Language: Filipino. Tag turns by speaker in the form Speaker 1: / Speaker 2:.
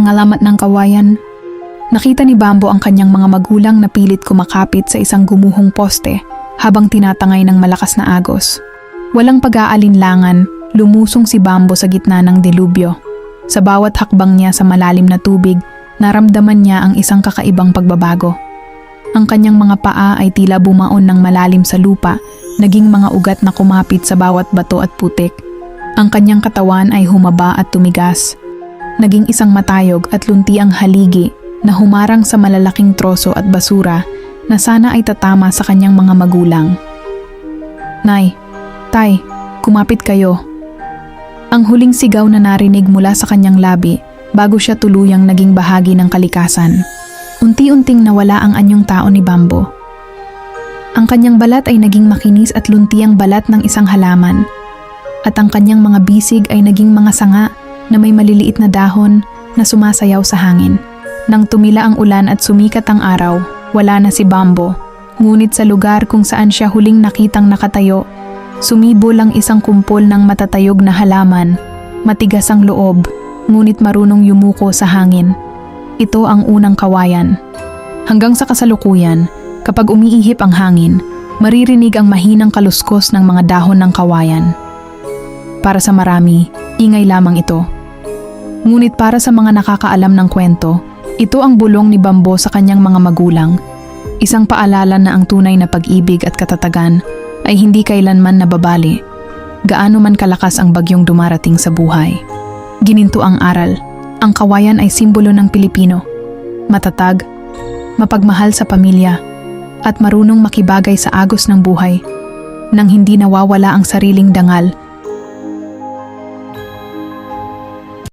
Speaker 1: ang alamat ng kawayan. Nakita ni Bambo ang kanyang mga magulang na pilit kumakapit sa isang gumuhong poste habang tinatangay ng malakas na agos. Walang pag-aalinlangan, lumusong si Bambo sa gitna ng delubyo. Sa bawat hakbang niya sa malalim na tubig, naramdaman niya ang isang kakaibang pagbabago. Ang kanyang mga paa ay tila bumaon ng malalim sa lupa, naging mga ugat na kumapit sa bawat bato at putik. Ang kanyang katawan ay humaba at tumigas. Naging isang matayog at lunti ang haligi na humarang sa malalaking troso at basura na sana ay tatama sa kanyang mga magulang. "Nay, Tay, kumapit kayo." Ang huling sigaw na narinig mula sa kanyang labi bago siya tuluyang naging bahagi ng kalikasan. Unti-unting nawala ang anyong tao ni Bambo. Ang kanyang balat ay naging makinis at lunti ang balat ng isang halaman. At ang kanyang mga bisig ay naging mga sanga na may maliliit na dahon na sumasayaw sa hangin. Nang tumila ang ulan at sumikat ang araw, wala na si Bambo. Ngunit sa lugar kung saan siya huling nakitang nakatayo, sumibol ang isang kumpol ng matatayog na halaman. Matigas ang loob, ngunit marunong yumuko sa hangin. Ito ang unang kawayan. Hanggang sa kasalukuyan, kapag umiihip ang hangin, maririnig ang mahinang kaluskos ng mga dahon ng kawayan. Para sa marami, ingay lamang ito. Ngunit para sa mga nakakaalam ng kwento, ito ang bulong ni Bambo sa kanyang mga magulang. Isang paalala na ang tunay na pag-ibig at katatagan ay hindi kailanman nababali, gaano man kalakas ang bagyong dumarating sa buhay. Gininto ang aral. Ang kawayan ay simbolo ng Pilipino. Matatag, mapagmahal sa pamilya, at marunong makibagay sa agos ng buhay nang hindi nawawala ang sariling dangal